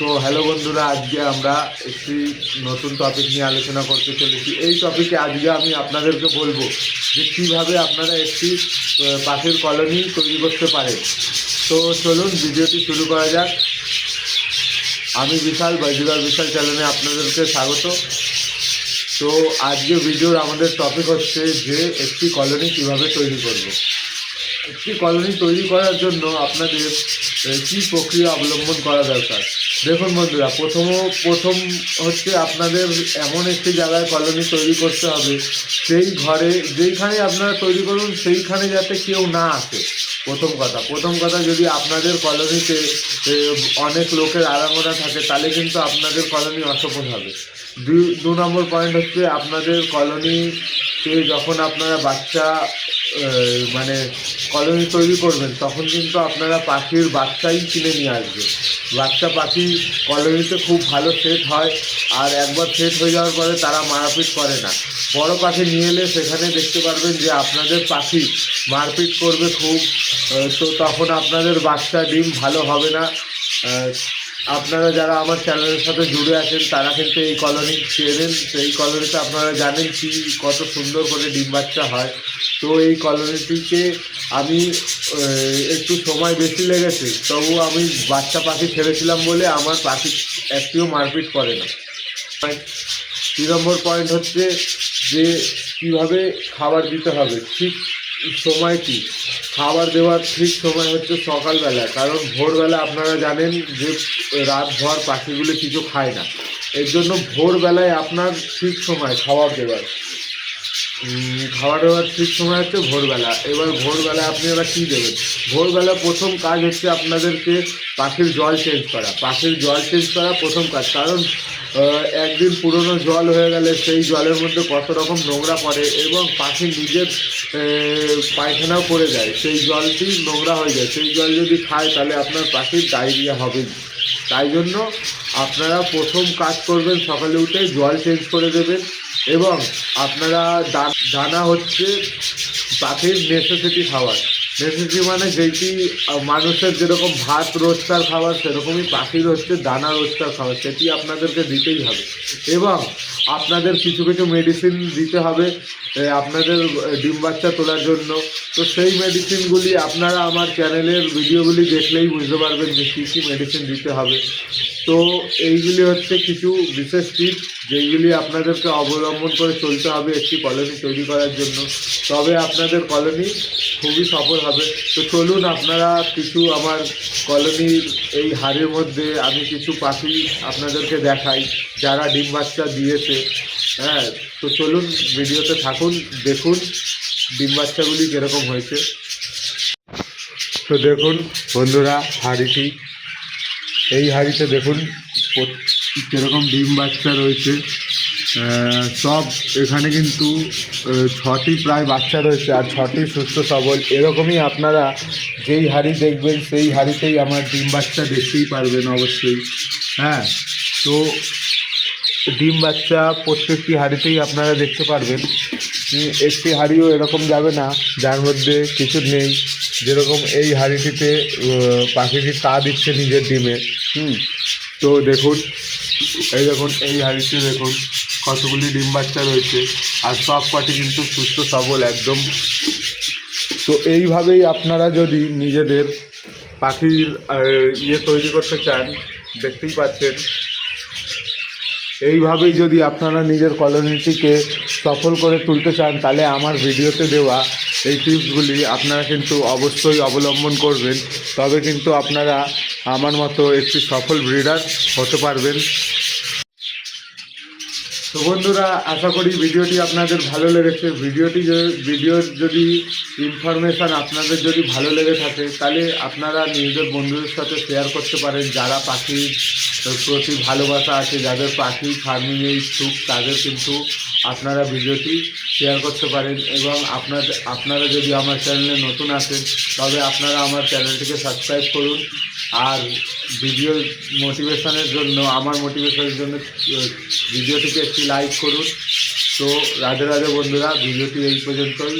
তো হ্যালো বন্ধুরা, আজকে আমরা একটি নতুন টপিক নিয়ে আলোচনা করতে চলেছি। এই টপিকে আজকে আমি আপনাদেরকে বলবো যে কীভাবে আপনারা একটি পাখির কলোনি তৈরি করতে পারেন। তো চলুন ভিডিওটি শুরু করা যাক। আমি বিশাল বাজিগার বিশাল চ্যানেলে আপনাদেরকে স্বাগত। তো আজকে ভিডিওর আমাদের টপিক হচ্ছে যে একটি কলোনি কীভাবে তৈরি করব। একটি কলোনি তৈরি করার জন্য আপনাদের কী প্রক্রিয়া অবলম্বন করা দরকার। দেখুন বন্ধুরা, প্রথম হচ্ছে আপনাদের এমন একটি জায়গায় কলোনি তৈরি করতে হবে, সেই ঘরে যেইখানে আপনারা তৈরি করুন সেইখানে যাতে কেউ না আসে। প্রথম কথা যদি আপনাদের কলোনিতে অনেক লোকের আনাগোনা থাকে তাহলে কিন্তু আপনাদের কলোনি অসফল হবে। দু নম্বর পয়েন্ট হচ্ছে আপনাদের কলোনিতে যখন আপনারা কলোনি তৈরি করবেন তখন কিন্তু আপনারা পাখির বাচ্চাই কিনে নিয়ে আসবেন। বাচ্চা পাখি কলোনিতে খুব ভালো সেট হয়, আর একবার সেট হয়ে যাওয়ার পরে তারা মারপিট করে না। বড় পাখি নিয়ে এলে সেখানে দেখতে পারবেন যে আপনাদের পাখি মারপিট করবে খুব, তো তখন আপনাদের বাচ্চা ডিম ভালো হবে না। আপনারা যারা আমার চ্যানেলের সাথে জুড়ে আছেন তারা কিন্তু এই কলোনি চেনেন, সেই কলোনিতে আপনারা জানেন কি কত সুন্দর করে ডিম বাচ্চা হয়। তো এই কলোনিটিকে আমি একটু সময় বেশি লেগেছে, তবু আমি বাচ্চা পাখি ছেড়েছিলাম বলে আমার পাখি একটিও মারপিট করে না। 3 নম্বর পয়েন্ট হচ্ছে যে কীভাবে খাবার দিতে হবে। ঠিক সময়টি খাবার দেওয়ার ঠিক সময় হচ্ছে সকালবেলা, কারণ ভোরবেলা আপনারা জানেন যে রাতভর পাখিগুলো কিছু খায় না। এর জন্য ভোরবেলায় আপনার ঠিক সময় খাবার দেওয়ার ঠিক সময় হচ্ছে ভোরবেলা। এবার ভোরবেলা আপনি এবার কী দেবেন? ভোরবেলা প্রথম কাজ হচ্ছে আপনাদেরকে পাখির জল চেঞ্জ করা প্রথম কাজ। কারণ একদিন পুরনো জল হয়ে গেলে সেই জলের মধ্যে কত রকম নোংরা পড়ে এবং পাখি নিজের পায়খানাও পড়ে যায়, সেই জলটি নোংরা হয়ে যায়। সেই জল যদি খায় তাহলে আপনার পাখির ডায়রিয়া হবে। তাই জন্য আপনারা প্রথম কাজ করবেন, সকালে উঠে জল চেঞ্জ করে দেবেন। এবং আপনারা দানা হচ্ছে পাখির নেসেসিটি খাবার। নেসেসিটি মানে যেটি মানুষের যেরকম ভাত রোজকার খাবার, সেরকমই পাখির হচ্ছে দানা রোজকার খাবার, সেটি আপনাদেরকে দিতেই হবে। এবং আপনাদের কিছু মেডিসিন দিতে হবে আপনাদের ডিম বাচ্চা তোলার জন্য। তো সেই মেডিসিনগুলি আপনারা আমার চ্যানেলের ভিডিওগুলি দেখলেই বুঝতে পারবেন যে কী কী মেডিসিন দিতে হবে। তো এইগুলি হচ্ছে কিছু বিশেষ টিপস যেইগুলি আপনাদেরকে অবলম্বন করে চলতে হবে একটি কলোনি তৈরি করার জন্য, তবে আপনাদের কলোনি খুবই সফল হবে। তো চলুন আপনারা কিছু আমার কলোনির এই হাড়ের মধ্যে আমি কিছু পাখি আপনাদেরকে দেখাই যারা ডিম বাচ্চা দিয়েছে। হ্যাঁ, তো চলুন ভিডিওতে থাকুন, দেখুন ডিম বাচ্চাগুলি কীরকম হয়েছে। তো দেখুন বন্ধুরা, এই হাঁড়িতে দেখুন কীরকম ডিম বাচ্চা রয়েছে। সব এখানে কিন্তু 6টি প্রায় বাচ্চা রয়েছে, আর 6টি সুস্থ সবল। এরকমই আপনারা যেই হাঁড়ি দেখবেন সেই হাঁড়িতেই আমার ডিম বাচ্চা দেখতেই পারবেন অবশ্যই। হ্যাঁ, তো ডিম বাচ্চা প্রত্যেকটি হাঁড়িতেই আপনারা দেখতে পারবেন। একটি হাঁড়িও এরকম যাবে না যার মধ্যে কিছু নেই। যেরকম এই হাঁড়িটিতে পাখিটি তা দিচ্ছে নিজের ডিমে। তো দেখুন এই হাঁড়িতে দেখুন কতগুলি ডিম বাচ্চা রয়েছে, আর সব কটি কিন্তু সুস্থ সবল একদম। তো এইভাবেই আপনারা যদি নিজেদের পাখির তৈরি করতে চান, দেখতেই পাচ্ছেন, এইভাবেই যদি আপনারা নিজের কলোনিটিকে সফল করে তুলতে চান তাহলে আমার ভিডিওতে দেওয়া এই টিপসগুলি আপনারা কিন্তু অবশ্যই অবলম্বন করবেন, তবে কিন্তু আপনারা আমার মতো একটি সফল ব্রিডার হতে পারবেন। তো বন্ধুরা, আশা করি ভিডিওটি আপনাদের ভালো লেগেছে। ভিডিওর যদি ইনফরমেশান আপনাদের যদি ভালো লেগে থাকে তাহলে আপনারা নিজেদের বন্ধুদের সাথে শেয়ার করতে পারেন। যারা পাখির প্রতি ভালোবাসা আছে, যাদের পাখি ফার্মিংয়ে ইচ্ছুক, তাদের কিন্তু আপনারা ভিডিওটি শেয়ার করতে পারেন। এবং আপনারা যদি আমার চ্যানেলে নতুন আসেন তবে আপনারা আমার চ্যানেলটিকে সাবস্ক্রাইব করুন। আর আমার মোটিভেশনের জন্য ভিডিওটিকে একটি লাইক করুন। তো রাধে রাধে বন্ধুরা, ভিডিওটি এই পর্যন্তই।